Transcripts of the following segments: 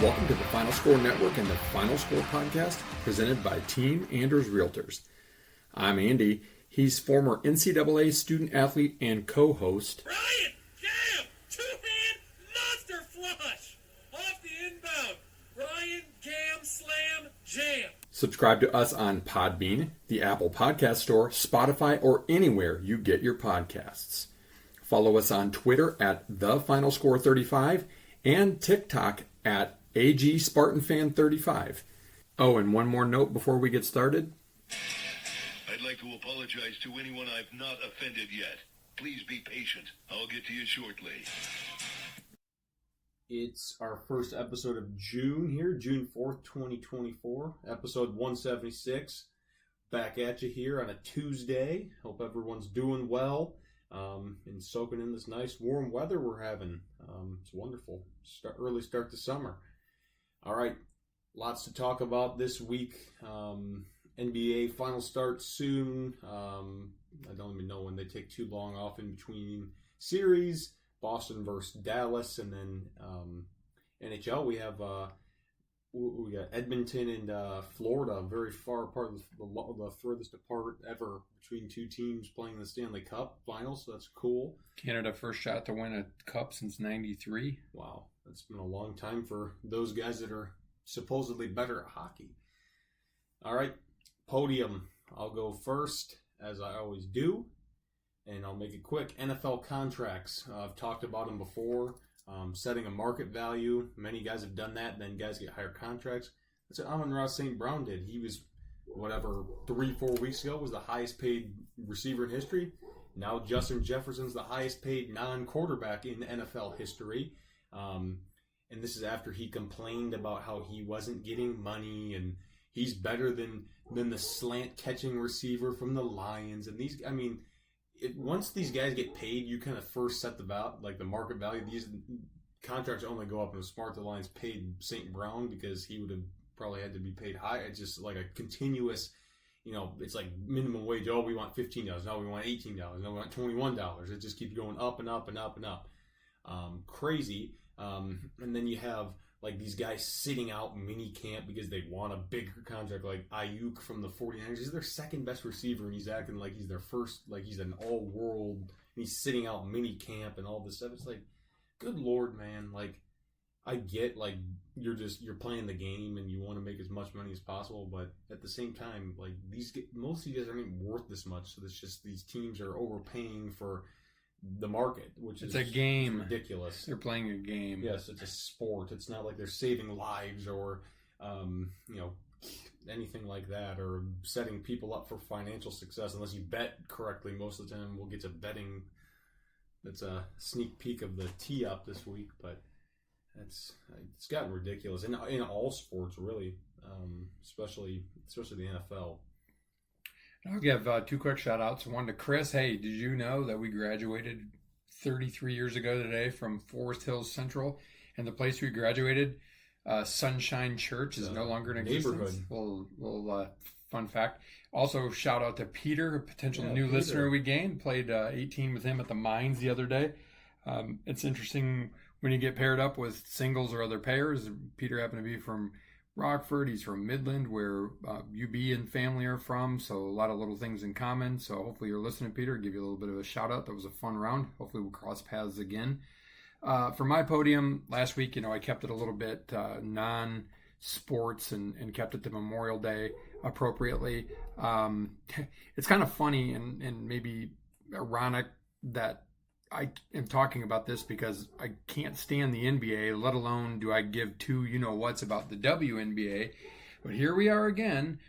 Welcome to the Final Score Network and the Final Score Podcast, presented by Team Anders Realtors. I'm Andy. He's former NCAA student athlete and co-host. Ryan, jam! Two-hand monster flush! Off the inbound. Ryan, Gam, slam, jam. Subscribe to us on Podbean, the Apple Podcast Store, Spotify, or anywhere you get your podcasts. Follow us on Twitter at TheFinalScore35 and TikTok at AGSpartanFan35. Oh, and one more note before we get started. I'd like to apologize to anyone I've not offended yet. Please be patient. I'll get to you shortly. It's our first episode of June here, June 4th, 2024, episode 176. Back at you here on a Tuesday. Hope everyone's doing well and soaking in this nice warm weather we're having. It's wonderful. Early start to summer. All right, lots to talk about this week. NBA final start soon. I don't even know when they take too long off in between series. Boston versus Dallas, and then NHL. We got Edmonton and Florida, very far apart, the furthest apart ever between two teams playing the Stanley Cup Finals. So that's cool. Canada first shot to win a cup since '93. Wow, that's been a long time for those guys that are supposedly better at hockey. All right, podium. I'll go first, as I always do, and I'll make it quick. NFL contracts. I've talked about them before. Setting a market value. Many guys have done that, and then guys get higher contracts. That's what Amon-Ra St. Brown did. He was, 3-4 weeks ago, was the highest paid receiver in history. Now Justin Jefferson's the highest paid non-quarterback in NFL history. And this is after he complained about how he wasn't getting money, and he's better than the slant catching receiver from the Lions. And these, once these guys get paid, you kind of first set the market value. These contracts only go up, and it was smart the Lions paid St. Brown because he would have probably had to be paid high. It's just like a continuous, it's like minimum wage. Oh, we want $15. No, we want $18. No, we want $21. It just keeps going up and up and up and up. Crazy. And then you have like these guys sitting out mini camp because they want a bigger contract, like Ayuk from the 49ers. He's their second best receiver, and he's acting like he's their first, like he's an all-world, and he's sitting out mini camp and all this stuff. It's like, good Lord, man. Like, I get, like, you're playing the game and you want to make as much money as possible, but at the same time, like, most of these guys aren't even worth this much, so it's just these teams are overpaying for the market, which is a game. Ridiculous. They're playing a game. Yes, it's a sport. It's not like they're saving lives or anything like that, or setting people up for financial success. Unless you bet correctly, most of the time we'll get to betting. That's a sneak peek of the tee up this week, but it's gotten ridiculous in all sports, really, especially the NFL. I'll give two quick shout outs. One to Chris. Hey, did you know that we graduated 33 years ago today from Forest Hills Central? And the place we graduated, Sunshine Church, is no longer in existence. Little fun fact. Also, shout out to Peter, a potential new listener we gained. Played 18 with him at the Mines the other day. It's interesting when you get paired up with singles or other pairs. Peter happened to be from Rockford. He's from Midland, where UB and family are from, so a lot of little things in common. So hopefully you're listening, Peter. Give you a little bit of a shout out. That was a fun round. Hopefully we'll cross paths again. For my podium last week, I kept it a little bit non-sports and kept it to Memorial Day appropriately. It's kind of funny and maybe ironic that I am talking about this because I can't stand the NBA, let alone do I give two you-know-whats about the WNBA. But here we are again.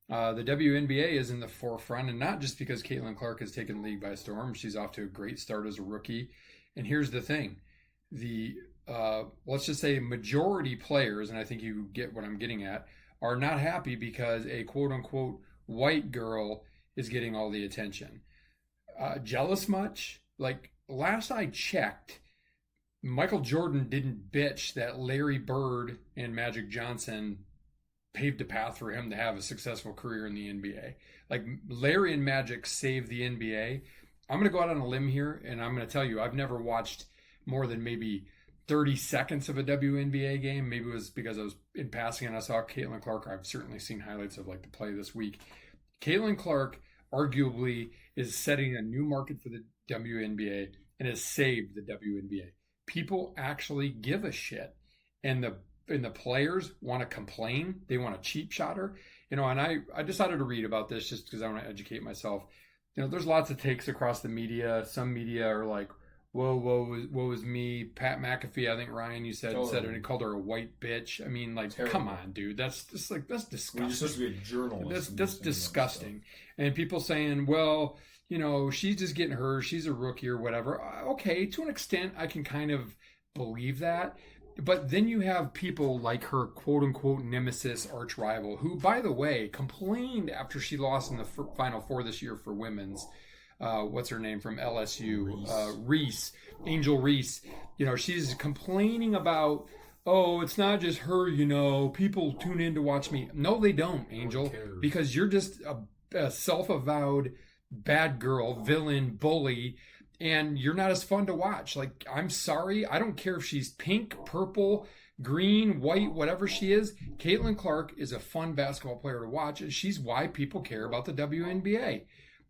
The WNBA is in the forefront, and not just because Caitlin Clark has taken the league by storm. She's off to a great start as a rookie. And here's the thing. Let's just say majority players, and I think you get what I'm getting at, are not happy because a quote-unquote white girl is getting all the attention. Jealous much? Like, last I checked, Michael Jordan didn't bitch that Larry Bird and Magic Johnson paved a path for him to have a successful career in the NBA. Like, Larry and Magic saved the NBA. I'm going to go out on a limb here, and I'm going to tell you, I've never watched more than maybe 30 seconds of a WNBA game. Maybe it was because I was in passing and I saw Caitlin Clark. I've certainly seen highlights of like the play this week. Caitlin Clark arguably is setting a new market for the WNBA and has saved the WNBA. People actually give a shit, and the players want to complain. They want a cheap shot her. And I decided to read about this just because I want to educate myself. There's lots of takes across the media. Some media are like, woe is me. Pat McAfee, I think Ryan, you said it, and he called her a white bitch. I mean, like, Terrible. Come on, dude. That's disgusting. You're supposed to be a journalist. That's disgusting. And people saying, well, she's just getting hers. She's a rookie or whatever. Okay, to an extent, I can kind of believe that. But then you have people like her quote-unquote nemesis arch rival, who, by the way, complained after she lost in the Final Four this year for women's. What's her name from LSU? Reese. Angel Reese. She's complaining about, oh, it's not just her, people tune in to watch me. No, they don't, Angel, because you're just a self-avowed bad girl, villain, bully, and you're not as fun to watch. Like, I'm sorry. I don't care if she's pink, purple, green, white, whatever she is. Caitlin Clark is a fun basketball player to watch, and she's why people care about the WNBA.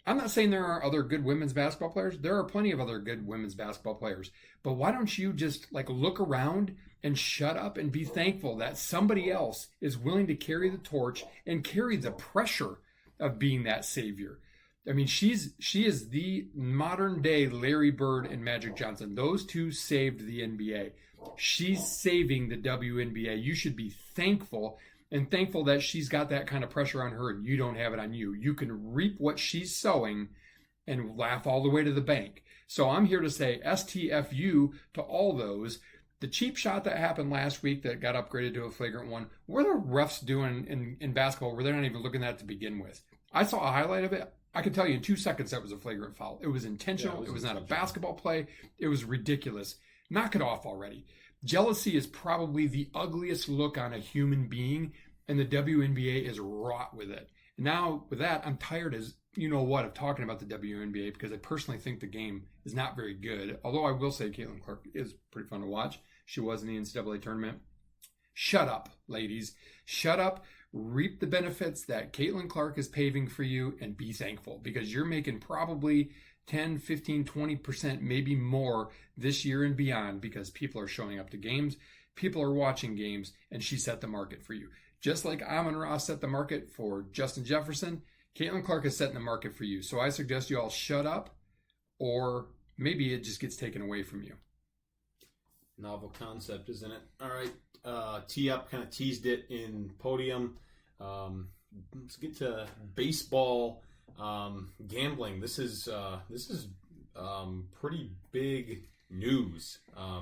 I'm not saying there are other good women's basketball players. There are plenty of other good women's basketball players. But why don't you just look around and shut up and be thankful that somebody else is willing to carry the torch and carry the pressure of being that savior? I mean, she is the modern day Larry Bird and Magic Johnson. Those two saved the NBA. She's saving the WNBA. You should be thankful that she's got that kind of pressure on her and you don't have it on you. You can reap what she's sowing and laugh all the way to the bank. So I'm here to say STFU to all those. The cheap shot that happened last week that got upgraded to a flagrant one, what are the refs doing in basketball where they're not even looking at it to begin with? I saw a highlight of it. I could tell you in 2 seconds that was a flagrant foul. It was intentional. It was not a basketball play. It was ridiculous. Knock it off already. Jealousy is probably the ugliest look on a human being, and the WNBA is wrought with it. Now, with that, I'm tired of talking about the WNBA because I personally think the game is not very good. Although I will say Caitlin Clark is pretty fun to watch. She was in the NCAA tournament. Shut up, ladies. Shut up. Reap the benefits that Caitlin Clark is paving for you and be thankful because you're making probably 10, 15, 20%, maybe more this year and beyond because people are showing up to games, people are watching games, and she set the market for you. Just like Amon-Ra set the market for Justin Jefferson, Caitlin Clark is setting the market for you. So I suggest you all shut up or maybe it just gets taken away from you. Novel concept, isn't it? All right. T-Up kind of teased it in Podium. Let's get to baseball gambling. This is pretty big news.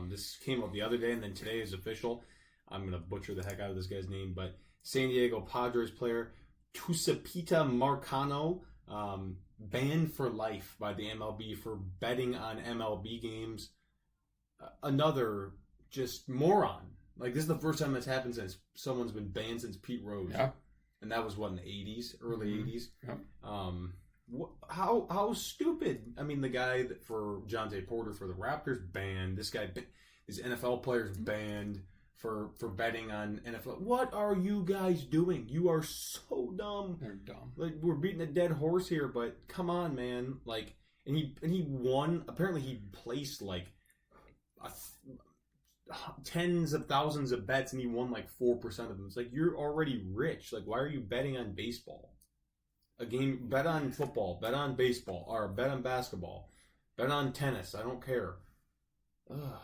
This came up the other day, and then today is official. I'm going to butcher the heck out of this guy's name, but San Diego Padres player Tucupita Marcano banned for life by the MLB for betting on MLB games. Another just moron. Like, this is the first time that's happened since someone's been banned since Pete Rose. Yeah. And that was, in the 80s, early 80s? Yeah. How stupid. I mean, the guy for Jonte Porter for the Raptors banned. This NFL players banned for betting on NFL. What are you guys doing? You are so dumb. They're dumb. Like, we're beating a dead horse here, but come on, man. Like, and he won. Apparently, he placed tens of thousands of bets and he won 4% of them. It's like, you're already rich. Like, why are you betting on baseball? A game, bet on football, bet on baseball, or bet on basketball, bet on tennis. I don't care. Ugh,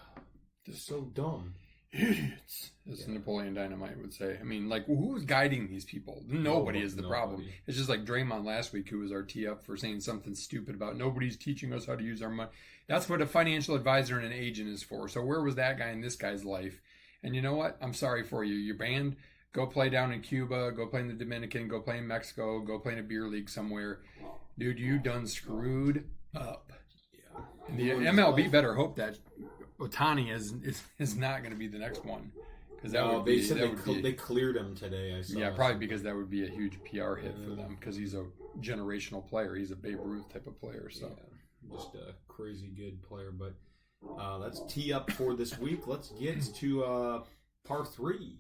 just so dumb. Idiots, as Napoleon Dynamite would say. I mean, who's guiding these people? Nobody is the problem. It's just like Draymond last week, who was our tee-up for saying something stupid about nobody's teaching us how to use our money. That's what a financial advisor and an agent is for. So where was that guy in this guy's life? And you know what? I'm sorry for you. You're banned. Go play down in Cuba. Go play in the Dominican. Go play in Mexico. Go play in a beer league somewhere. Dude, you done screwed up. Yeah. And the MLB better hope that Ohtani is not going to be the next one, because they cleared him today. I saw. Yeah, probably because that would be a huge PR hit for them because he's a generational player. He's a Babe Ruth type of player. So just a crazy good player. But That's tee up for this week. Let's get to par 3.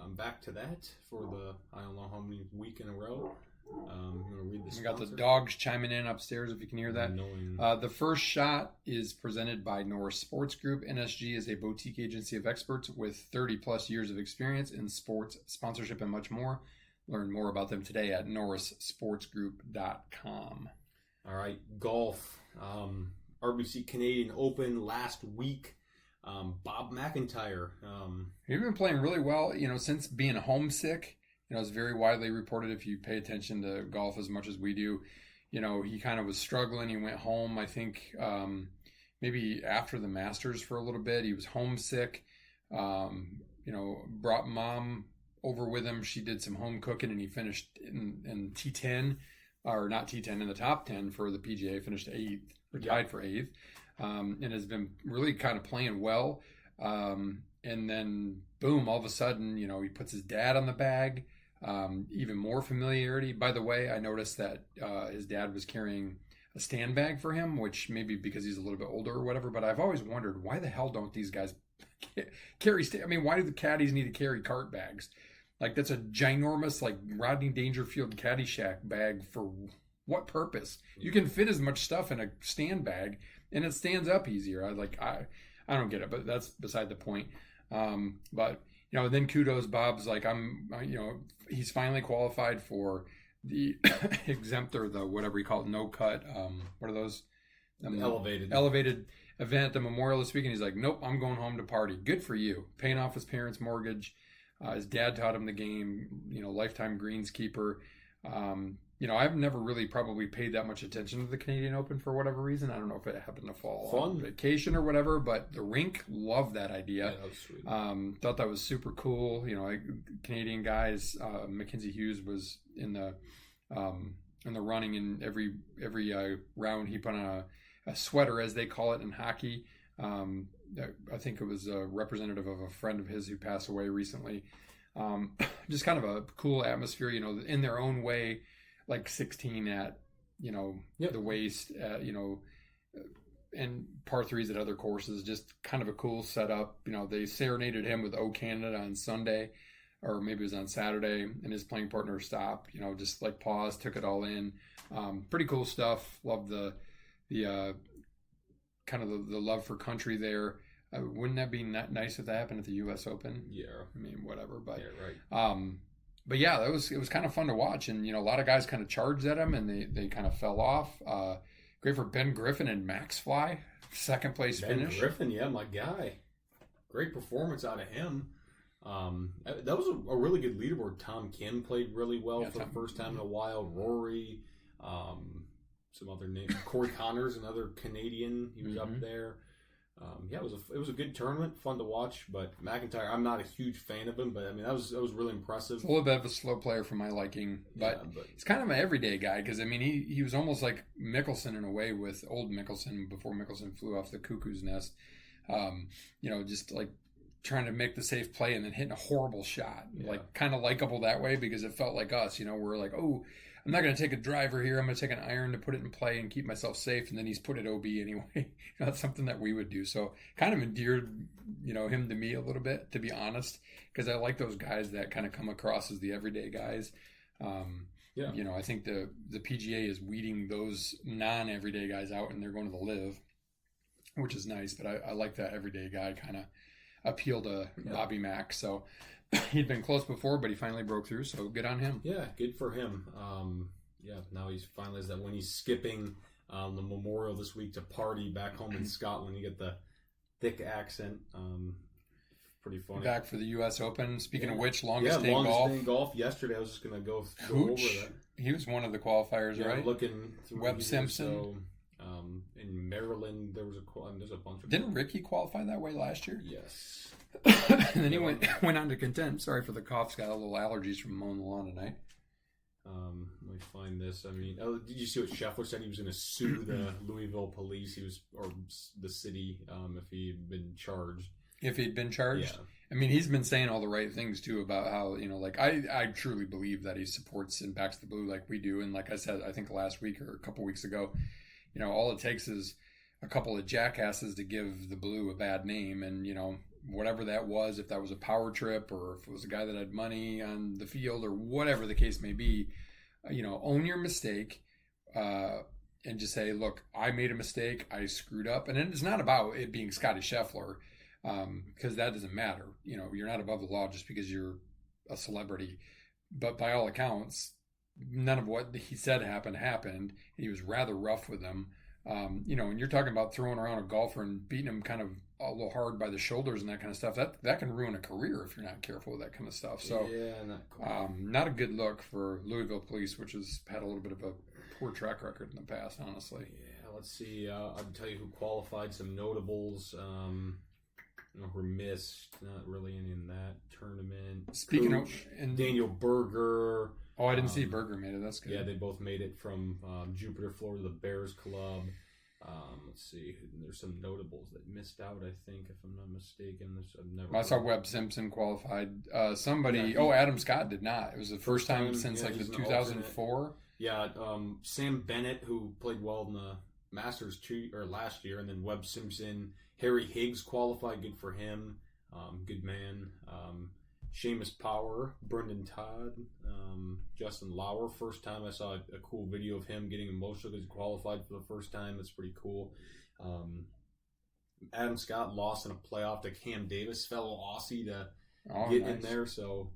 I'm back to that for the, I don't know how many week in a row. You want to read the We got the sponsor? dogs chiming in upstairs if you can hear that. Annoying. The first shot is presented by Norris Sports Group. NSG is a boutique agency of experts with 30 plus years of experience in sports, sponsorship, and much more. Learn more about them today at norrissportsgroup.com. All right, golf. RBC Canadian Open last week. Bob McIntyre. He's been playing really well, since being homesick. It's very widely reported if you pay attention to golf as much as we do. He kind of was struggling. He went home, I think, maybe after the Masters for a little bit. He was homesick. Brought mom over with him. She did some home cooking, and he finished in T10, or not T10, in the top 10 for the PGA. Finished 8th, or tied for 8th, and has been really kind of playing well. And then, boom, all of a sudden, he puts his dad on the bag. Even more familiarity. By the way, I noticed that his dad was carrying a stand bag for him, which maybe because he's a little bit older or whatever, but I've always wondered, why the hell don't these guys carry why do the caddies need to carry cart bags? Like, that's a ginormous, like, Rodney Dangerfield Caddyshack bag for what purpose? You can fit as much stuff in a stand bag, and it stands up easier. I don't get it, but that's beside the point. But then kudos, Bob's like, he's finally qualified for the exempt, or the whatever you call it, no cut. What are those? Elevated event at the Memorial this week. And he's like, nope, I'm going home to party. Good for you. Paying off his parents' mortgage. His dad taught him the game, lifetime greenskeeper. I've never really probably paid that much attention to the Canadian Open for whatever reason. I don't know if it happened to fall on vacation or whatever, but the rink, loved that idea. Yeah, that was sweet. Thought that was super cool. Canadian guys, Mackenzie Hughes was in the running, in every round he put on a sweater, as they call it in hockey. I think it was a representative of a friend of his who passed away recently. Just kind of a cool atmosphere, in their own way, like 16 at, the waist, and par 3s at other courses. Just kind of a cool setup. They serenaded him with "O Canada" on Sunday, or maybe it was on Saturday, and his playing partner stopped, just like paused, took it all in. Pretty cool stuff. Love the kind of the love for country there. Wouldn't that be nice if that happened at the U.S. Open? Yeah. Whatever. But yeah, right. But yeah, it was kind of fun to watch, and a lot of guys kind of charged at him, and they kind of fell off. Great for Ben Griffin and Max Fly, second place finish. Ben Griffin, yeah, my guy. Great performance out of him. That was a really good leaderboard. Tom Kim played really well for the first time in a while. Rory, some other names. Corey Connors, another Canadian. He was up there. It was a good tournament, fun to watch. But McIntyre, I'm not a huge fan of him, but that was really impressive. It's a little bit of a slow player for my liking, but he's kind of an everyday guy, because he was almost like Mickelson in a way, with old Mickelson before Mickelson flew off the cuckoo's nest. Just like trying to make the safe play and then hitting a horrible shot, like kind of likable that way, because it felt like us. We're like, oh, I'm not going to take a driver here. I'm going to take an iron to put it in play and keep myself safe. And then he's put it OB anyway. That's something that we would do. So kind of endeared, him to me a little bit, to be honest, because I like those guys that kind of come across as the everyday guys. I think the PGA is weeding those non-everyday guys out, and they're going to the live, which is nice. But I like that everyday guy kind of appeal to Bobby Mack. So he'd been close before, but he finally broke through, so good on him. Yeah, good for him. Now he's finally that when he's skipping the Memorial this week to party back home in Scotland, you get the thick accent. Pretty funny. Back for the U.S. Open. Speaking of which, longest day in golf. Yesterday, I was just going to go over that. He was one of the qualifiers, right? Looking through Webb Simpson. In Maryland, there's a bunch of. Didn't Ricky qualify that way last year? Yes. And then he went on to contend. Sorry for the coughs. Got a little allergies from mowing the lawn tonight. Let me find this. Did you see what Scheffler said? He was going to sue the Louisville police. Or the city, if he had been charged. If he'd been charged? Yeah. He's been saying all the right things too about how, I truly believe that he supports and backs the blue like we do. And like I said, I think last week or a couple weeks ago, all it takes is a couple of jackasses to give the blue a bad name. And, whatever that was, if that was a power trip or if it was a guy that had money on the field or whatever the case may be, own your mistake and just say, look, I made a mistake. I screwed up. And it's not about it being Scotty Scheffler because that doesn't matter. You're not above the law just because you're a celebrity. But by all accounts, none of what he said happened. He was rather rough with them. And you're talking about throwing around a golfer and beating him kind of a little hard by the shoulders and that kind of stuff. That can ruin a career if you're not careful with that kind of stuff. So, yeah, not cool. Not a good look for Louisville Police, which has had a little bit of a poor track record in the past, honestly. Yeah, let's see. I'll tell you who qualified. Some notables. Who missed. Not really any in that tournament. Speaking of Daniel Berger. Oh, I didn't see Berger made it. That's good. Yeah, they both made it from Jupiter, Florida, the Bears Club. Let's see. There's some notables that missed out, I think, if I'm not mistaken. I saw Webb Simpson qualified. Adam Scott did not. It was the first time since the 2004. Yeah, Sam Bennett, who played well in the Masters last year, and then Webb Simpson. Harry Higgs qualified. Good for him. Good man. Seamus Power, Brendan Todd, Justin Lauer. First time I saw a cool video of him getting emotional because he qualified for the first time. That's pretty cool. Adam Scott lost in a playoff to Cam Davis, fellow Aussie, to get in there. So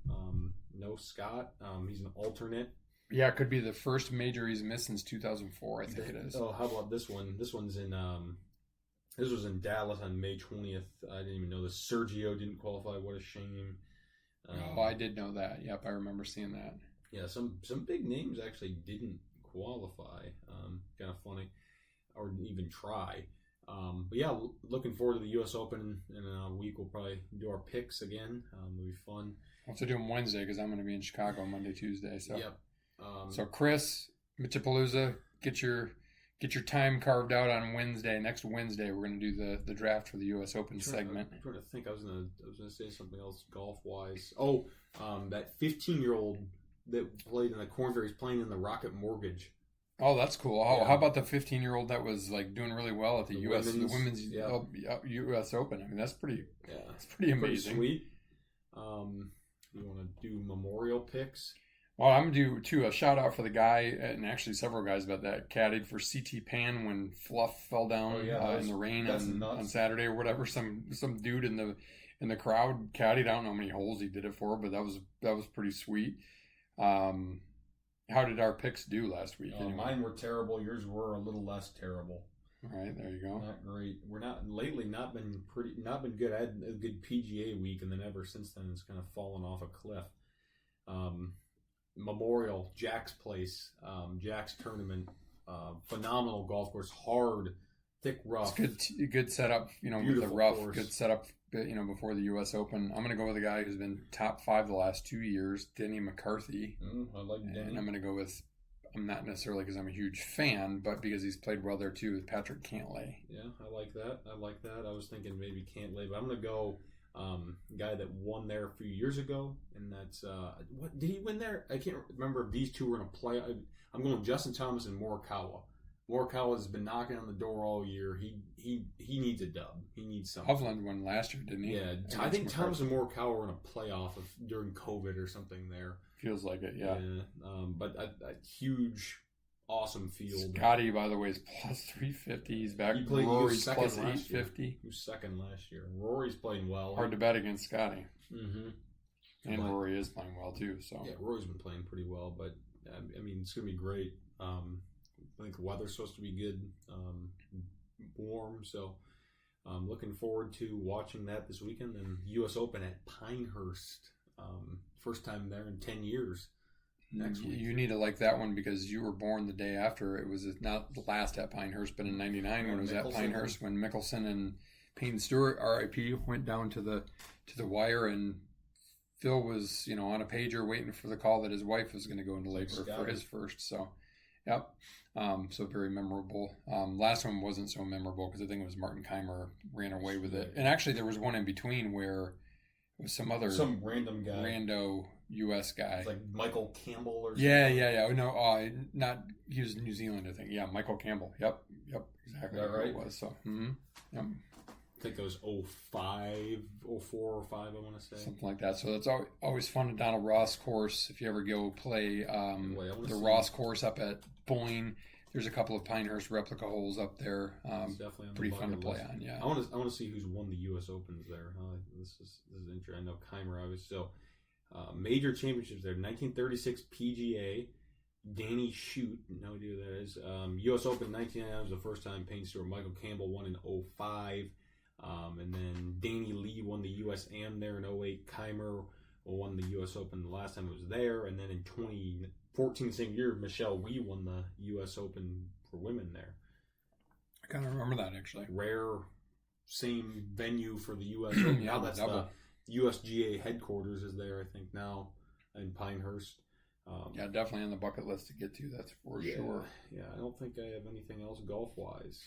no Scott. He's an alternate. Yeah, it could be the first major he's missed since 2004. I think it is. Oh, how about this one? This one's in. This was in Dallas on May 20th. I didn't even know this. Sergio didn't qualify. What a shame. I did know that. Yep, I remember seeing that. Yeah, some big names actually didn't qualify. Kind of funny, or even try. But yeah, looking forward to the U.S. Open in a week. We'll probably do our picks again. It'll be fun. I'll have to do them Wednesday because I'm going to be in Chicago Monday, Tuesday. So yep. So Chris, Mitchapalooza, get your time carved out on Wednesday. Next Wednesday, we're going to do the draft for the U.S. Open segment. I'm trying to think. I was gonna say something else golf wise. Oh, that 15-year-old that played in the Corn Ferry is playing in the Rocket Mortgage. Oh, that's cool. Oh, Yeah. How about the 15-year-old that was like doing really well at the women's U.S. Open? I mean, that's pretty. Yeah, it's pretty amazing. Pretty sweet. You want to do memorial picks? Well, I'm going to do a shout out for the guy, and actually several guys about that, caddied for CT Pan when Fluff fell down in the rain on Saturday or whatever. Some dude in the crowd caddied. I don't know how many holes he did it for, but that was pretty sweet. How did our picks do last week? Anyway? Mine were terrible. Yours were a little less terrible. All right, there you go. Not great. We're not been good. I had a good PGA week, and then ever since then it's kind of fallen off a cliff. Memorial, Jack's Place, Jack's Tournament, phenomenal golf course, hard, thick rough. It's good setup, with the rough, course. Good setup, before the U.S. Open. I'm going to go with a guy who's been top 5 the last 2 years, Denny McCarthy. I like Denny. And I'm going to go with, I'm not necessarily because I'm a huge fan, but because he's played well there too, with Patrick Cantlay. Yeah, I like that. I was thinking maybe Cantlay, but I'm going to go guy that won there a few years ago, and that's what did he win there? I can't remember if these two were in a play. I'm going Justin Thomas and Morikawa. Morikawa has been knocking on the door all year. He needs a dub. He needs something. Hovland won last year, didn't he? Yeah, I think Thomas and Morikawa were in a playoff during COVID or something there. Feels like it, yeah. But a huge, awesome field. Scotty, by the way, is plus 350. He's back. Rory's plus 850. He was second last year. Rory's playing well. Hard to bet against Scotty. Mm-hmm. And Rory is playing well too. So yeah, Rory's been playing pretty well, but I mean it's gonna be great. I think the weather's supposed to be good, warm. So I'm looking forward to watching that this weekend. And U.S. Open at Pinehurst, first time there in 10 years. Next week. You need to like that one because you were born the day after. It was not the last at Pinehurst, but in '99 when it was at Pinehurst when Mickelson and Payton Stewart, R.I.P., went down to the wire, and Phil was on a pager waiting for the call that his wife was going to go into labor for his first. So, yep. So very memorable. Last one wasn't so memorable because I think it was Martin Keimer ran away with it, and actually there was one in between where with some other random guy, rando U.S. guy. It's like Michael Campbell or something. Yeah. No, he was in New Zealand, I think. Yeah, Michael Campbell. Yep, exactly. Is that right? It was so. Yep. I think it was 05, 04 or 5, I want to say. Something like that. So that's always fun. The Donald Ross course, if you ever go play the Ross course up at Boyne, there's a couple of Pinehurst replica holes up there. It's definitely on the pretty fun to play list. on, yeah. I want to see who's won the U.S. Opens there. This is interesting. I know Keimer, obviously. So, major championships there. 1936 PGA. Danny Shute, no idea who that is. U.S. Open 1999 was the first time Payne Stewart. Michael Campbell won in 05. And then Danny Lee won the U.S. Am there in 08. Keimer won the U.S. Open the last time it was there. And then in 2014, same year, Michelle Wee won the U.S. Open for women there. I kind of remember that, actually. Rare, same venue for the U.S. Open. Yeah, now that's double. the USGA headquarters is there, I think, now in Pinehurst. Yeah, definitely on the bucket list to get to, that's for sure. Yeah, I don't think I have anything else golf-wise.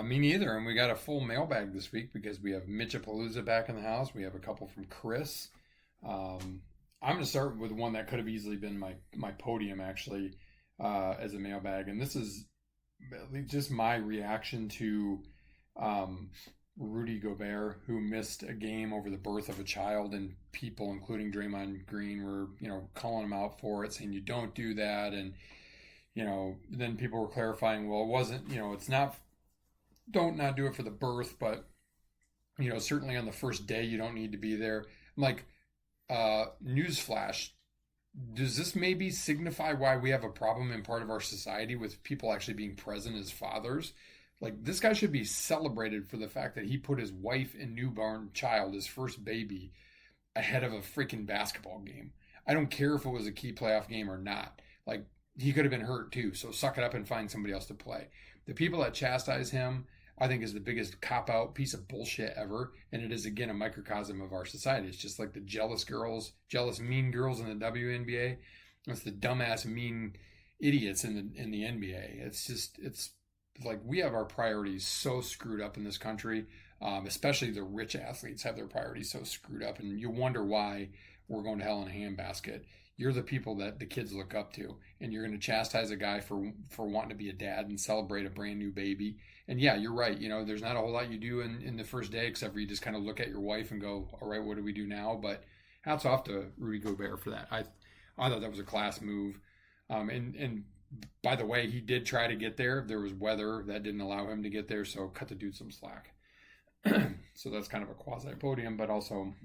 Me neither, and we got a full mailbag this week because we have Mitchapalooza back in the house. We have a couple from Chris. I'm going to start with one that could have easily been my podium, actually, as a mailbag, and this is just my reaction to Rudy Gobert, who missed a game over the birth of a child, and people, including Draymond Green, were, calling him out for it, saying you don't do that. And, then people were clarifying, well, it wasn't, it's not, don't not do it for the birth, but, certainly on the first day, you don't need to be there. I'm like, newsflash, does this maybe signify why we have a problem in part of our society with people actually being present as fathers? Like, this guy should be celebrated for the fact that he put his wife and newborn child, his first baby, ahead of a freaking basketball game. I don't care if it was a key playoff game or not. Like, he could have been hurt too, so suck it up and find somebody else to play. The people that chastise him, I think, is the biggest cop-out piece of bullshit ever, and it is, again, a microcosm of our society. It's just like the jealous mean girls in the WNBA. It's the dumbass, mean idiots in the NBA. It's like, we have our priorities so screwed up in this country, especially the rich athletes have their priorities so screwed up, and you wonder why we're going to hell in a handbasket. You're the people that the kids look up to, and you're going to chastise a guy for wanting to be a dad and celebrate a brand new baby. And yeah, you're right. There's not a whole lot you do in the first day except for you just kind of look at your wife and go, all right, what do we do now? But hats off to Rudy Gobert for that. I thought that was a class move. And by the way, he did try to get there. There was weather that didn't allow him to get there, so cut the dude some slack. So that's kind of a quasi-podium, but also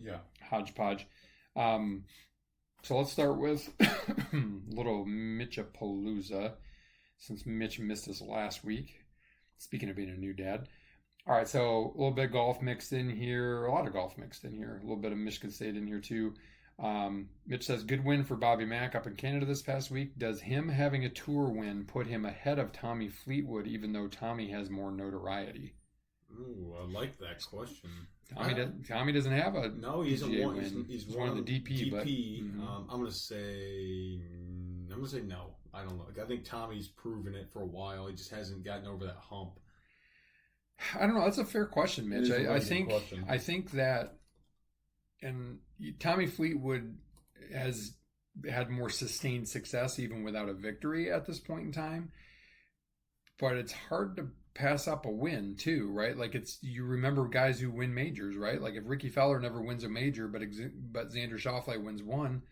hodgepodge. So let's start with little Mitchapalooza, since Mitch missed us last week. Speaking of being a new dad. All right, so a little bit of golf mixed in here, a lot of golf mixed in here, a little bit of Michigan State in here too. Mitch says, good win for Bobby Mack up in Canada this past week. Does him having a tour win put him ahead of Tommy Fleetwood, even though Tommy has more notoriety? Ooh, I like that question. Tommy doesn't have a he's PGA one. win. He's one of the DP. But, I'm gonna say no. I don't know. I think Tommy's proven it for a while. He just hasn't gotten over that hump. I don't know. That's a fair question, Mitch. I think that, and Tommy Fleetwood has had more sustained success even without a victory at this point in time. But it's hard to pass up a win too, right? Like, you remember guys who win majors, right? Like, if Ricky Fowler never wins a major, but Xander Schauffele wins one,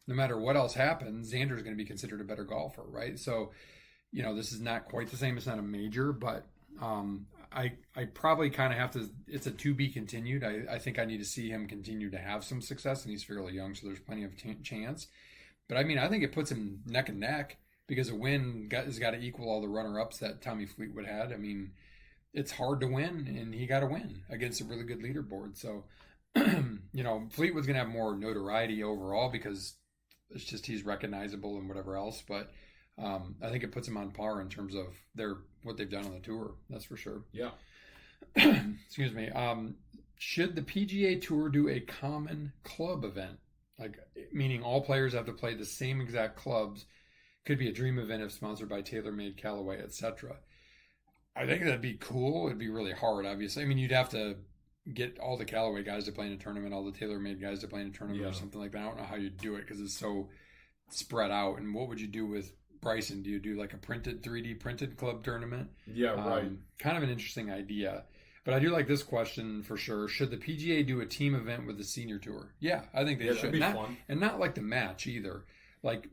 no matter what else happens, Xander's going to be considered a better golfer, right? So, this is not quite the same. It's not a major, but I probably kind of have to. It's a to be continued. I think I need to see him continue to have some success, and he's fairly young, so there's plenty of chance. But I mean, I think it puts him neck and neck, because a win has got to equal all the runner-ups that Tommy Fleetwood had. I mean, it's hard to win, and he got to win against a really good leaderboard. So, Fleetwood's going to have more notoriety overall because it's just he's recognizable and whatever else. But I think it puts him on par in terms of what they've done on the tour. That's for sure. Yeah. Excuse me. Should the PGA Tour do a common club event? Like, meaning all players have to play the same exact clubs. Could be a dream event if sponsored by TaylorMade, Callaway, etc. I think that'd be cool. It'd be really hard, obviously. I mean, you'd have to get all the Callaway guys to play in a tournament, all the TaylorMade guys to play in a tournament or something like that. I don't know how you do it because it's so spread out. And what would you do with Bryson? Do you do like a 3D printed club tournament? Yeah, right. Kind of an interesting idea. But I do like this question for sure. Should the PGA do a team event with the senior tour? Yeah, I think they should. That'd be fun. And not like the match either. Like,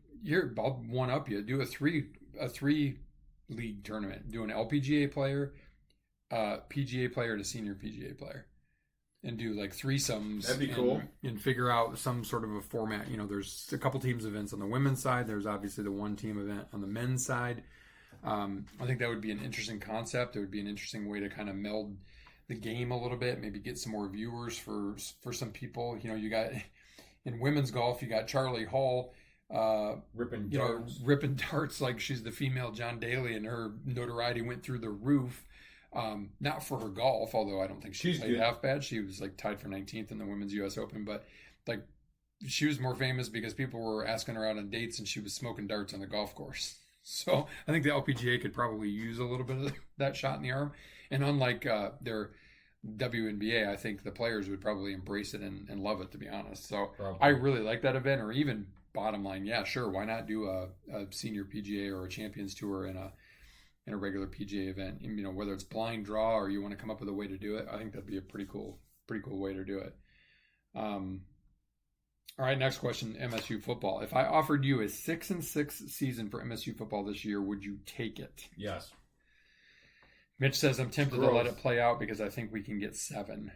I'll one up you. Do a three league tournament. Do an LPGA player, PGA player, and a senior PGA player. And do like threesomes. That'd be cool. And figure out some sort of a format. There's a couple teams events on the women's side. There's obviously the one team event on the men's side. I think that would be an interesting concept. It would be an interesting way to kind of meld the game a little bit, maybe get some more viewers for some people. You got in women's golf, you got Charlie Hall ripping darts like she's the female John Daly, and her notoriety went through the roof. Not for her golf, although I don't think she played half bad. She was like tied for 19th in the Women's U.S. Open, but like she was more famous because people were asking her out on dates and she was smoking darts on the golf course. So I think the LPGA could probably use a little bit of that shot in the arm. And unlike their WNBA, I think the players would probably embrace it and love it, to be honest. So probably. I really like that event. Or even bottom line, yeah, sure, why not do a senior PGA or a Champions Tour in a regular PGA event? Whether it's blind draw or you want to come up with a way to do it, I think that'd be a pretty cool way to do it. All right, next question, MSU football. If I offered you a 6-6 season for MSU football this year, would you take it? Yes. Mitch says, I'm tempted to let it play out because I think we can get 7.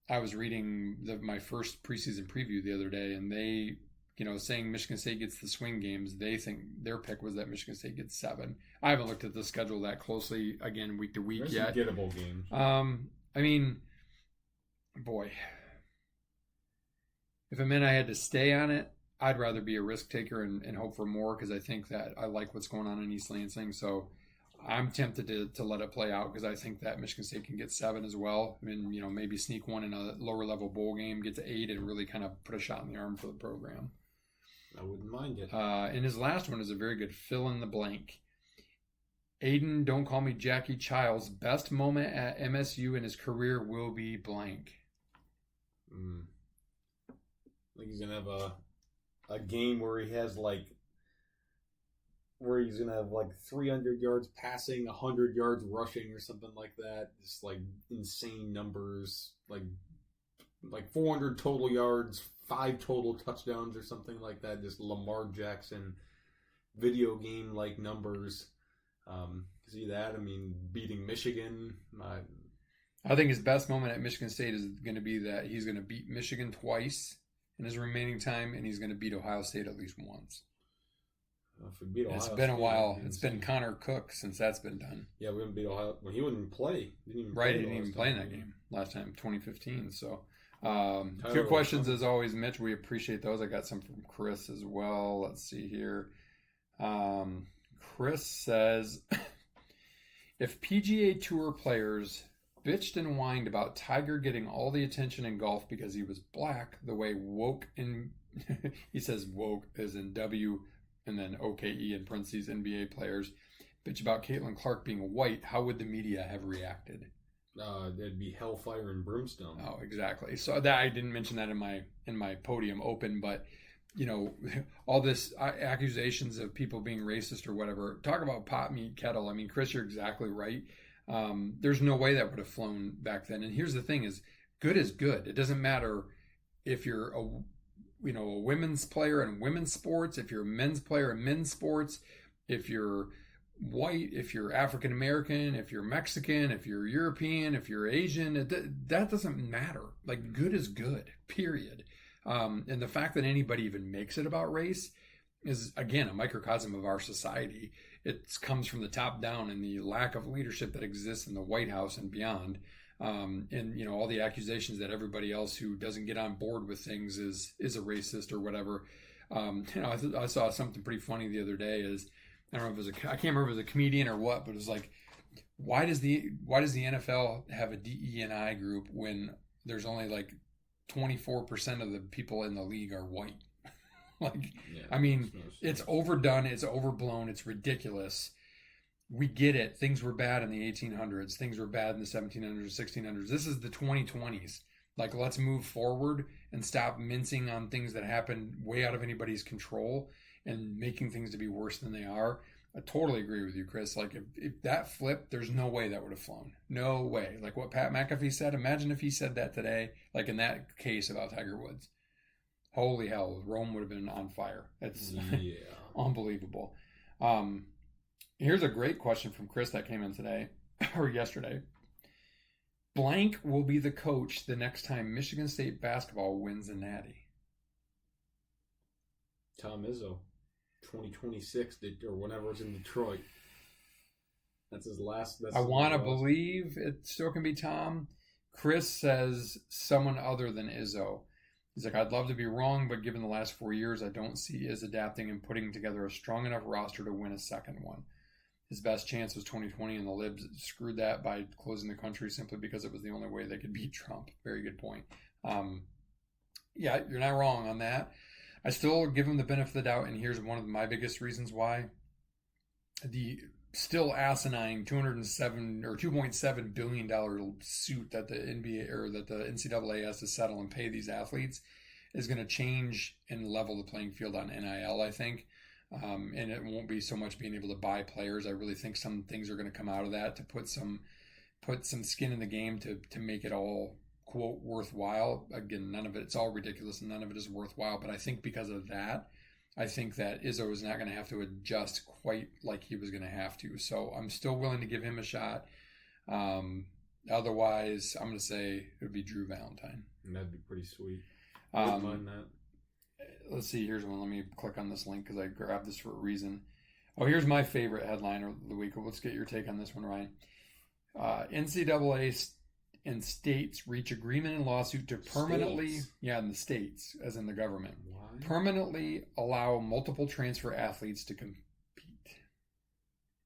I was reading my first preseason preview the other day, and they, saying Michigan State gets the swing games, they think their pick was that Michigan State gets 7. I haven't looked at the schedule that closely, again, week to week yet. There's some gettable games. I mean, boy, if it meant I had to stay on it, I'd rather be a risk taker and hope for more, because I think that I like what's going on in East Lansing. So I'm tempted to let it play out because I think that Michigan State can get 7 as well. I mean, maybe sneak one in a lower level bowl game, get to 8, and really kind of put a shot in the arm for the program. I wouldn't mind it. And his last one is a very good fill in the blank. Aiden, don't call me Jackie Childs. Best moment at MSU in his career will be blank. I think he's gonna have a game where he has where he's gonna have 300 yards passing, 100 yards rushing, or something like that. Just insane numbers, like 400 total yards, 5 total touchdowns, or something like that. Just Lamar Jackson video game numbers. See that? I mean, beating Michigan. I think his best moment at Michigan State is going to be that he's going to beat Michigan twice in his remaining time, and he's going to beat Ohio State at least once. It's been a while. It's been Connor Cook since that's been done. Yeah, we haven't beat Ohio. Well, he wouldn't play. He didn't even play in that game last time, 2015. So, good questions as always, Mitch. We appreciate those. I got some from Chris as well. Let's see here. Chris says, if PGA Tour players bitched and whined about Tiger getting all the attention in golf because he was black, the way woke he says woke as in W and then OKE in parentheses NBA players bitch about Caitlin Clark being white, how would the media have reacted? There'd be hellfire and brimstone. Oh, exactly. So that I didn't mention that in my podium open, but all this accusations of people being racist or whatever. Talk about pot, meat, kettle. I mean, Chris, you're exactly right. There's no way that would have flown back then. And here's the thing: is good is good. It doesn't matter if you're a women's player in women's sports, if you're a men's player in men's sports, if you're white, if you're African American, if you're Mexican, if you're European, if you're Asian. That doesn't matter. Good is good. Period. And the fact that anybody even makes it about race is, again, a microcosm of our society. It comes from the top down, and the lack of leadership that exists in the White House and beyond. And all the accusations that everybody else who doesn't get on board with things is a racist or whatever. I saw something pretty funny the other day. I don't know if I can't remember if it was a comedian or what, but it was why does the NFL have a DE&I group when there's only 24% of the people in the league are white? I mean, it's overdone, it's overblown, it's ridiculous. we get it. Things were bad in the 1800s. Things were bad in the 1700s, 1600s. This is the 2020s. Like, let's move forward and stop mincing on things that happened way out of anybody's control and making things to be worse than they are. I totally agree with you, Chris. Like, if that flipped, there's no way that would have flown. No way. Like what Pat McAfee said, imagine if he said that today, like in that case about Tiger Woods. Holy hell, Rome would have been on fire. That's unbelievable. Here's a great question from Chris that came in today, or yesterday. Blank will be the coach the next time Michigan State basketball wins a natty. Tom Izzo, 2026, or whenever it's in Detroit. That's his last. I want to believe it still can be Tom. Chris says someone other than Izzo. He's like, I'd love to be wrong, but given the last 4 years, I don't see Iz adapting and putting together a strong enough roster to win a second one. His best chance was 2020, and the Libs screwed that by closing the country simply because it was the only way they could beat Trump. Very good point. Yeah, you're not wrong on that. I still give him the benefit of the doubt, and here's one of my biggest reasons why. The still asinine $2.7 billion suit that the NBA or that the NCAA has to settle and pay these athletes is going to change and level the playing field on NIL, I think. And it won't be so much being able to buy players. I really think some things are going to come out of that to put some skin in the game to make it all, quote, worthwhile. Again, none of it, it's all ridiculous and none of it is worthwhile. But I think because of that, I think that Izzo is not going to have to adjust quite like he was going to have to. So I'm still willing to give him a shot. Otherwise, I'm going to say it would be Drew Valentine. And that'd be pretty sweet. I wouldn't mind that. Let's see. Here's one. Let me click on this link because I grabbed this for a reason. Oh, here's my favorite headline of the week. Let's get your take on this one, Ryan. NCAA and states reach agreement in lawsuit to permanently, in the states, as in the government, permanently allow multiple transfer athletes to compete.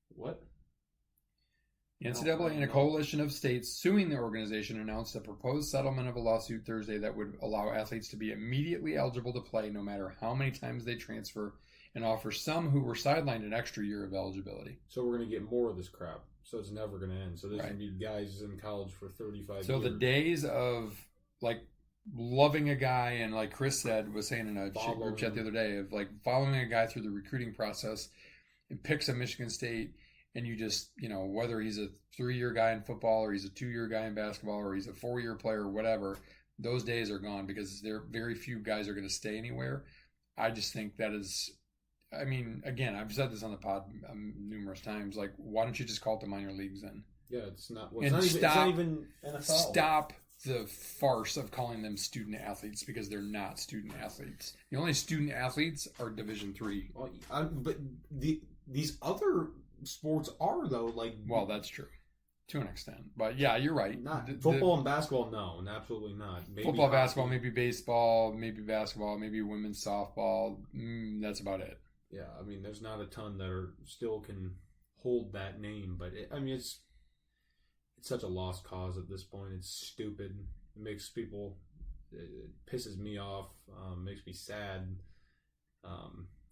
What? The NCAA and a coalition of states suing the organization announced a proposed settlement of a lawsuit Thursday that would allow athletes to be immediately eligible to play no matter how many times they transfer and offer some who were sidelined an extra year of eligibility. So we're going to get more of this crap. So it's never going to end. So there's going to be guys in college for 35 years. So the days of, like, loving a guy, and like Chris said, was saying in a group chat the other day, of like following a guy through the recruiting process and picks a Michigan State, and you just, whether he's a 3-year guy in football or he's a 2-year guy in basketball or he's a 4-year player or whatever, those days are gone because there very few guys are going to stay anywhere. I just think that is, I mean, again, I've said this on the pod numerous times, like, why don't you just call it the minor leagues then? Yeah, it's not even NFL. Stop the farce of calling them student athletes because they're not student athletes. The only student athletes are Division III. Well, but these other sports are, though, like... Well, that's true. To an extent. But yeah, you're right. Not football and basketball, no, absolutely not. Maybe football, basketball, maybe baseball, maybe basketball, maybe women's softball. That's about it. Yeah, I mean, there's not a ton that are still can hold that name, but it's such a lost cause at this point. It's stupid. It makes people, it pisses me off, makes me sad,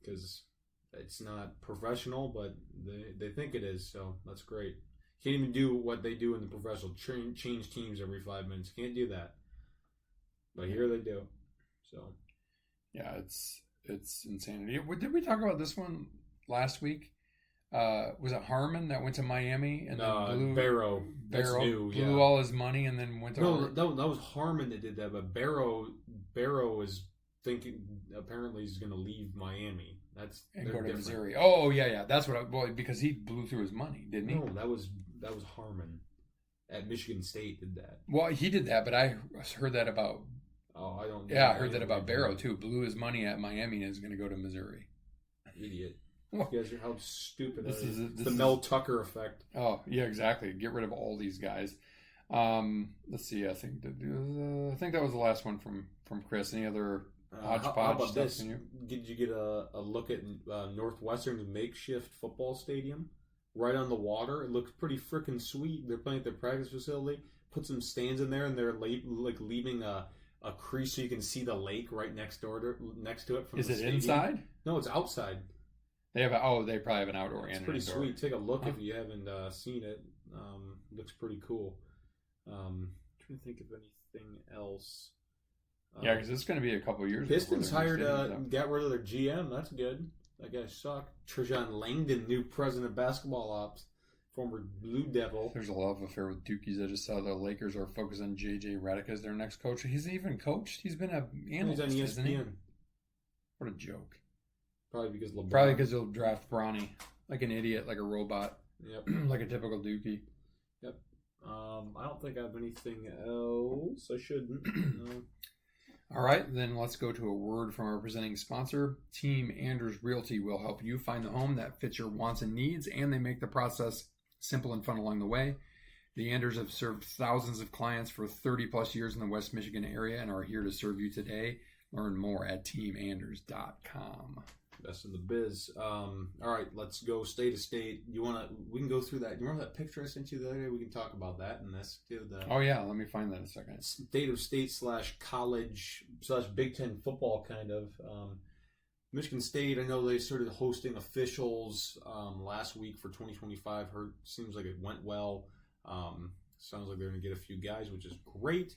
because it's not professional, but they think it is, so that's great. Can't even do what they do in the professional, change teams every 5 minutes. Can't do that. But here they do. So, yeah, it's insanity. Did we talk about this one last week? Was it Harmon that went to Miami and then blew all his money and then went to... No, that was Harmon that did that, but Barrow is thinking, apparently he's going to leave Miami. And go to Missouri. Oh, yeah. That's because he blew through his money, didn't he? No, that was Harmon at Michigan State did that. Well, he did that, but I heard that about... Oh, I don't know. Yeah, I heard that about Barrow, too. Blew his money at Miami and is going to go to Missouri. Idiot. You guys are how stupid this is. It's the Mel Tucker effect. Oh, yeah, exactly. Get rid of all these guys. Let's see. I think that was the last one from Chris. Any other hodgepodge how about stuff? This? Did you get a look at Northwestern's makeshift football stadium right on the water? It looks pretty freaking sweet. They're playing at their practice facility. Put some stands in there, and they're leaving a crease so you can see the lake right next to it. From Is the it stadium. Inside? No, it's outside. They they probably have an outdoor It's and pretty an indoor. sweet. Take a look if you haven't seen it. Looks pretty cool. Trying to think of anything else. Yeah, because it's going to be a couple of years. Pistons before their new hired, stadium's up. got rid of their GM. That's good. That guy sucked. Trajan Langdon, new president of basketball ops, former Blue Devil. There's a love affair with Dookies. I just saw the Lakers are focused on J.J. Redick as their next coach. He's even coached. He's been an analyst, He's on isn't he? ESPN. What a joke. Probably because LeBron. Probably because he'll draft Bronny like an idiot, like a robot, Yep. like a typical Dookie. Yep. I don't think I have anything else. I shouldn't. No. All right, then let's go to a word from our presenting sponsor. Team Anders Realty will help you find the home that fits your wants and needs, and they make the process simple and fun along the way. The Anders have served thousands of clients for 30 plus years in the West Michigan area and are here to serve you today. Learn more at teamanders.com. Best in the biz. All right, let's go state to state. We can go through that. You remember that picture I sent you the other day? We can talk about that in this too. Oh yeah, let me find that in a second. State of state / college / Big Ten football kind of. Michigan State, I know they started hosting officials last week for 2025. Seems like it went well. Sounds like they're going to get a few guys, which is great.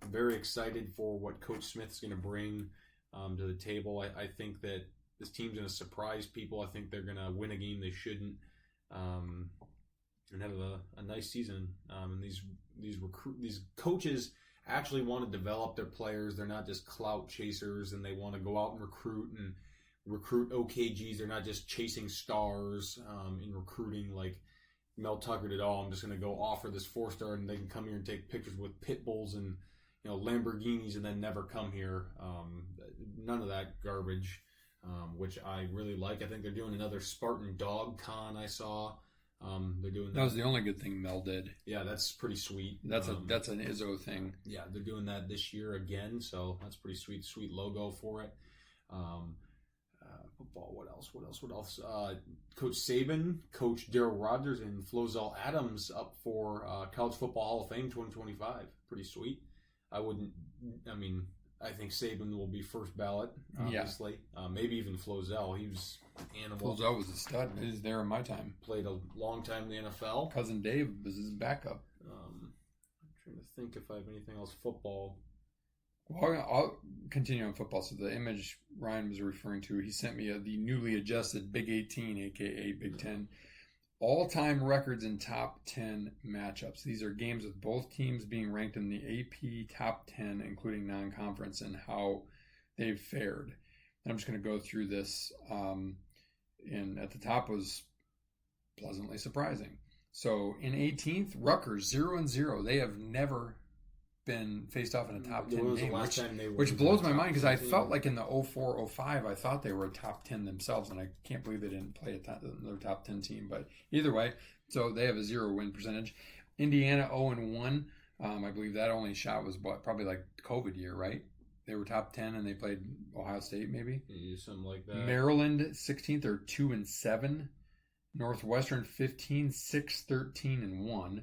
Very excited for what Coach Smith's going to bring to the table. I think that this team's going to surprise people. I think they're going to win a game they shouldn't, and have a nice season. And these coaches actually want to develop their players. They're not just clout chasers, and they want to go out and recruit OKGs. They're not just chasing stars in recruiting like Mel Tucker did. I'm just going to go offer this 4-star, and they can come here and take pictures with pit bulls and Lamborghinis, and then never come here. None of that garbage, which I really like. I think they're doing another Spartan Dog Con. I saw. They're doing that was the only good thing Mel did. Yeah, that's pretty sweet. That's an Izzo thing. Yeah, they're doing that this year again, so that's pretty sweet. Sweet logo for it. Football. What else? Coach Saban, Coach Darryl Rogers, and Flozell Adams up for College Football Hall of Fame 2025. Pretty sweet. I think Saban will be first ballot, obviously. Yeah. Maybe even Flozell. He was an animal. Flozell was a stud. He was there in my time. Played a long time in the NFL. Cousin Dave was his backup. I'm trying to think if I have anything else. Football. Well, I'll continue on football. So the image Ryan was referring to, he sent me the newly adjusted Big 18, a.k.a. Big 10, all-time records in top 10 matchups. These are games with both teams being ranked in the AP top 10, including non-conference, and how they've fared. And I'm just going to go through this. And at the top was pleasantly surprising. So in 18th, Rutgers 0-0. They have never been faced off in a top 10 game, which blows my mind because I felt like in the 04-05 I thought they were a top 10 themselves, and I can't believe they didn't play another top 10 team. But either way, so they have a 0 win percentage. Indiana 0-1. I believe that only shot was probably like COVID year, right? They were top 10 and they played Ohio State, maybe something like that. Maryland 16th or 2-7. Northwestern 15, 6-13-1.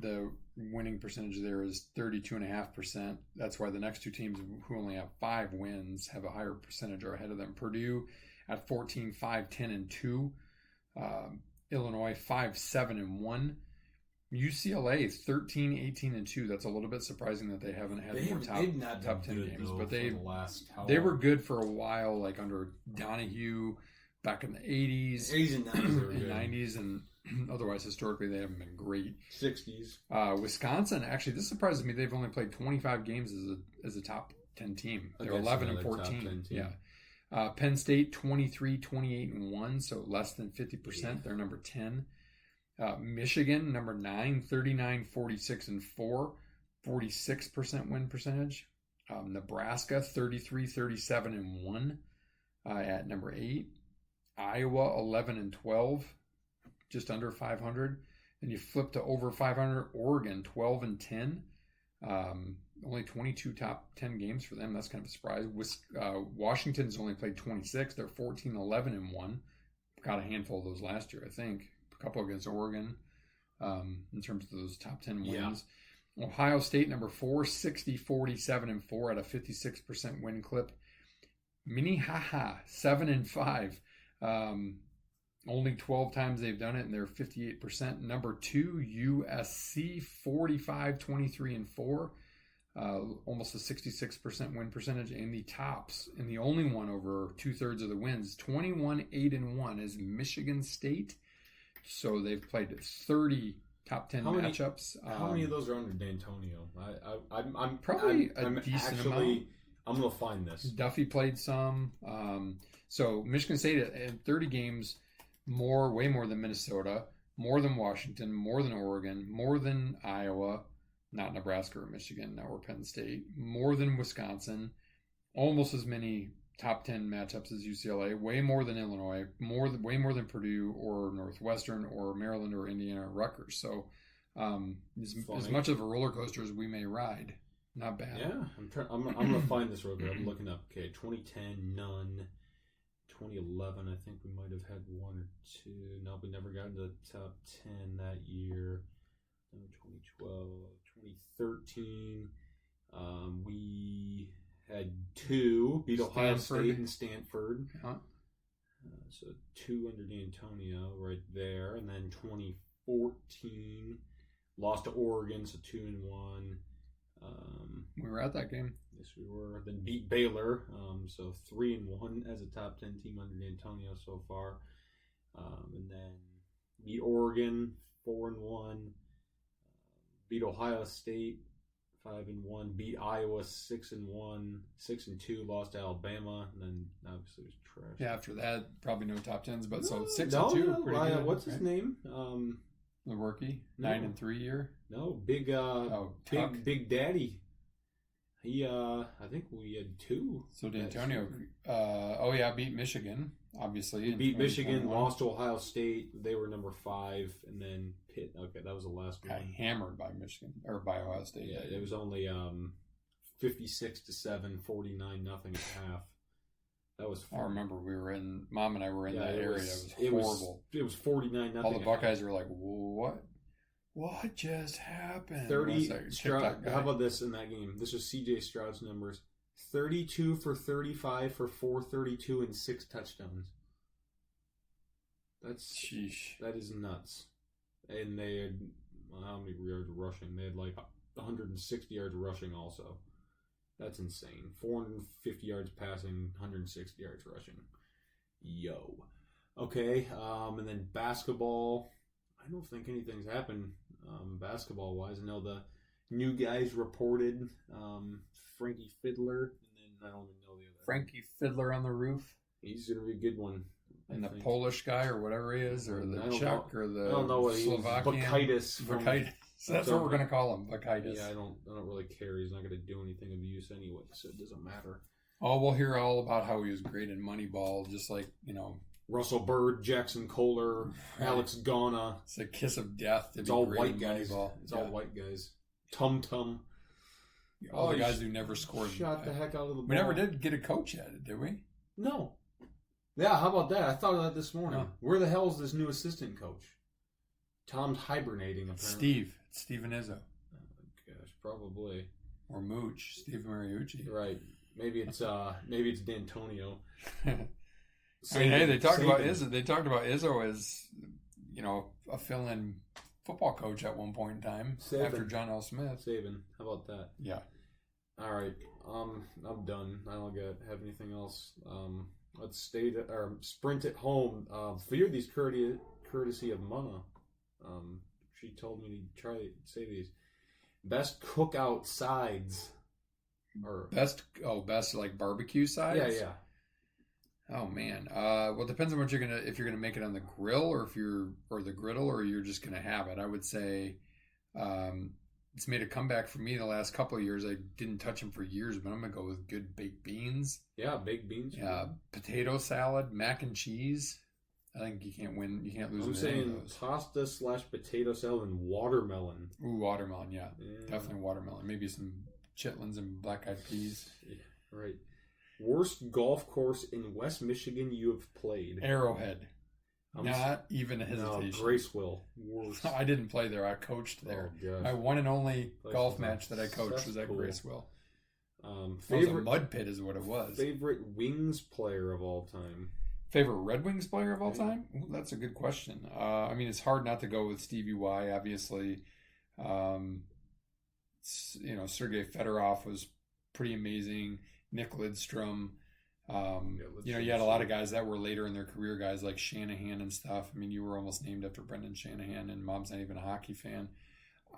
The winning percentage there is 32.5%. That's why the next two teams who only have 5 wins have a higher percentage are ahead of them. Purdue at 14, 5-10-2. Illinois 5-7-1. UCLA 13, 18-2. That's a little bit surprising that they haven't had more top 10 games, but they were good for a while, like under Donahue back in the 80s, 80s and 90s, and otherwise historically they haven't been great. 60s. Wisconsin, actually, this surprises me. They've only played 25 games as a top 10 team. They're 11-14. Yeah. Penn State 23, 28-1, so less than 50%. Yeah. They're number 10. Michigan, number 9, 39, 46-4, 46% win percentage. Nebraska, 33, 37-1 at number 8. Iowa, 11-12, just under 500. Then you flip to over 500. Oregon, 12-10. Only 22 top 10 games for them. That's kind of a surprise. Washington's only played 26. They're 14-11-1. Got a handful of those last year, I think. A couple against Oregon in terms of those top 10 wins. Yeah. Ohio State, number 4, 60-47-4 at a 56% win clip. Minnehaha, 7-5. Only 12 times they've done it, and they're 58%. Number 2, USC, 45, 23-4. Almost a 66% win percentage. And the tops, and the only one over 2/3 of the wins, 21-8-1, is Michigan State. So they've played 30 top 10 matchups. How many of those are under D'Antonio? I'm probably a decent amount. I'm going to find this. Duffy played some. So Michigan State in 30 games, way more than Minnesota, more than Washington, more than Oregon, more than Iowa, not Nebraska or Michigan or Penn State, more than Wisconsin, almost as many top 10 matchups as UCLA, way more than Illinois, way more than Purdue or Northwestern or Maryland or Indiana or Rutgers. So as much of a roller coaster as we may ride, not bad. Yeah, I'm going to find this real quick. I'm looking up. Okay, 2010, none. 2011, I think we might have had one or two. No, we never got into the top 10 that year. 2012, 2013, we had 2. Beat Ohio State and Stanford. So 2 under D'Antonio right there. And then 2014, lost to Oregon, so 2-1. We were at that game. Yes, we were. Then beat Baylor, so 3-1 as a top 10 team under D'Antonio so far. And then beat Oregon, 4-1. Beat Ohio State, 5-1. Beat Iowa, 6-1. 6-2. Lost to Alabama, and then obviously it was trash. Yeah, after that, probably no top 10s, but so 6-2. No, pretty good, what's his name? The rookie, No. 9-3 year. No, Big Daddy. He, I think we had 2. So D'Antonio, beat Michigan, obviously. Beat Michigan, lost to Ohio State. They were number 5, and then Pitt. Okay, that was the last one. Got hammered by Michigan or by Ohio State. Yeah, it was only 56-7, 49-0 at half. That was fun. I remember Mom and I were in that area. It was horrible. It was 49-0. All the Buckeyes were like, what? What just happened? 30. How about this in that game? This was C.J. Stroud's numbers: 32 for 35 for 432 and 6 touchdowns. That is nuts. And they had how many yards rushing? They had like 160 yards rushing also. That's insane. 450 yards passing, 160 yards rushing. Yo. Okay, and then basketball. I don't think anything's happened basketball-wise. I know the new guys reported Frankie Fiddler, and then I don't even know the other. Frankie Fiddler on the roof. He's going to be a good one. And the Polish guy or whatever he is, or the Czech, or the I don't know what Slovakian. Bakaitis. That's what we're going to call him, Bakaitis. Yeah, I don't really care. He's not going to do anything of use anyway, so it doesn't matter. Oh, we'll hear all about how he was great in Moneyball, just like, Russell Bird, Jackson Kohler, Alex Gauna. It's a kiss of death. It's all white guys. It's all white guys. Tum Tum. All the guys who never scored. Shot the heck out of the ball. We never did get a coach yet, did we? No. Yeah, how about that? I thought of that this morning. Oh. Where the hell is this new assistant coach? Tom's hibernating, apparently. Steven Izzo. Oh, gosh, probably. Or Mooch. Steve Mariucci. Right. Maybe it's D'Antonio. I mean, hey, they talked about Izzo as, a fill-in football coach at one point in time after John L. Smith. Saban. How about that? Yeah. All right. I'm done. I don't have anything else. Let's sprint it home. Fear these courtesy of Mana. She told me to try to say these. Best cookout sides. Or best like barbecue sides? Yeah. Oh man. Well, it depends on what if you're gonna make it on the grill or the griddle, or you're just gonna have it. I would say it's made a comeback for me the last couple of years. I didn't touch them for years, but I'm gonna go with good baked beans. Yeah, baked beans. Yeah, potato salad, mac and cheese. I think you can't lose. I'm saying pasta / potato salad and watermelon. Ooh, watermelon. Yeah, definitely watermelon. Maybe some chitlins and black eyed peas. Yeah, right. Worst golf course in West Michigan you have played? Arrowhead. Not even a hesitation. No, Graceville. Worst. I didn't play there. I coached there. Oh, my one and only golf match that I coached was at Graceville. It was a Favorite mud pit is what it was. favorite Wings player of all time. Favorite Red Wings player of all time? Ooh, that's a good question. I mean, it's hard not to go with Stevie Y, obviously. Sergei Fedorov was pretty amazing. Nick Lidstrom. You had a lot of guys that were later in their career, guys like Shanahan and stuff. I mean, you were almost named after Brendan Shanahan, and Mom's not even a hockey fan.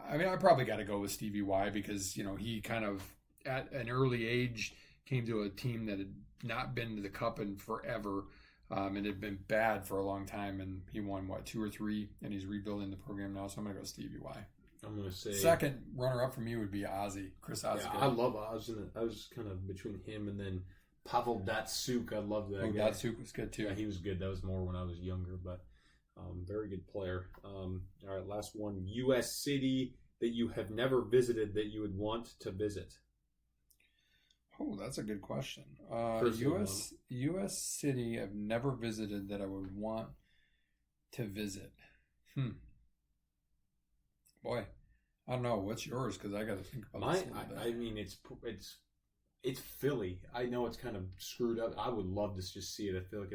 I mean, I probably got to go with Stevie Y because, he kind of, at an early age, came to a team that had not been to the Cup in forever, and had been bad for a long time, and he won, 2 or 3, and he's rebuilding the program now, so I'm going to go Stevie Y. I'm going to say... Second runner-up for me would be Ozzy, Chris Ozzy. Yeah, I love Oz, and I was kind of between him and then Pavel Datsyuk. I love that guy. Datsyuk was good, too. Yeah, he was good. That was more when I was younger, but very good player. All right, last one. U.S. city that you have never visited that you would want to visit. Oh, that's a good question. U.S. city I've never visited that I would want to visit. Boy, I don't know. What's yours? Because I got to think about this a little bit. I mean, it's Philly. I know it's kind of screwed up. I would love to just see it. I feel like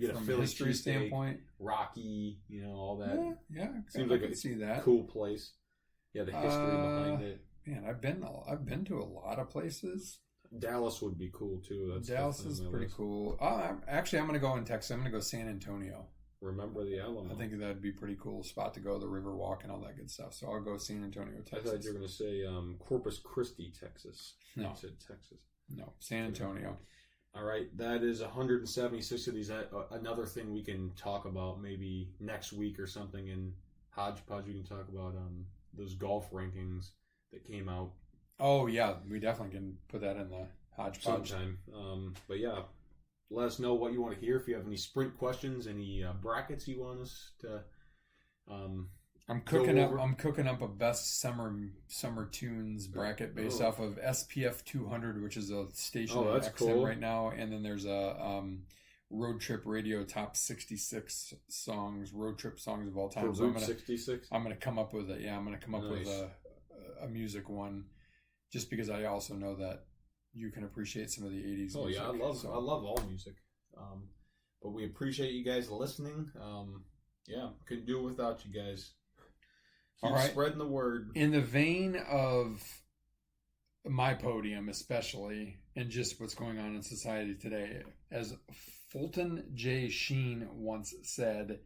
get from a Philly a history standpoint, Rocky, all that. Yeah, seems I like can see that. Cool place. Yeah, the history behind it. Man, I've been to a lot of places. Dallas would be cool too. Dallas is pretty cool. Actually, I'm going to go in Texas. I'm going to go San Antonio. Remember the Alamo. I think that'd be a pretty cool spot to go, the Riverwalk and all that good stuff. So I'll go San Antonio, Texas. I thought you were going to say Corpus Christi, Texas. No. You said Texas. No, San Antonio. All right, that is 176 of these. Another thing we can talk about maybe next week or something in Hodgepodge. We can talk about those golf rankings that came out. Oh, yeah, we definitely can put that in the Hodgepodge. Sometime. But yeah, let us know what you want to hear. If you have any sprint questions, any brackets you want us to I'm cooking up a best summer tunes bracket based off of SPF 200, which is a station on XM cool. right now, and then there's a Road Trip Radio top 66 songs, road trip songs of all time. For Route 66. I'm gonna come up with a music one, just because I also know that you can appreciate some of the 80s. Oh music, yeah, I love all music. But we appreciate you guys listening. Couldn't do it without you guys. Keep spreading the word. In the vein of my podium, especially, and just what's going on in society today, as Fulton J. Sheen once said,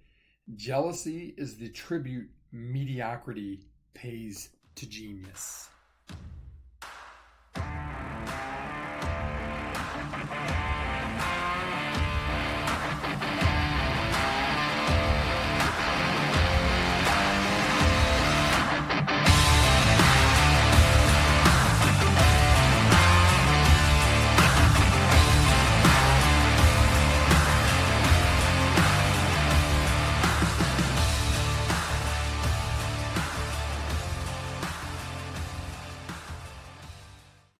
jealousy is the tribute mediocrity pays to genius.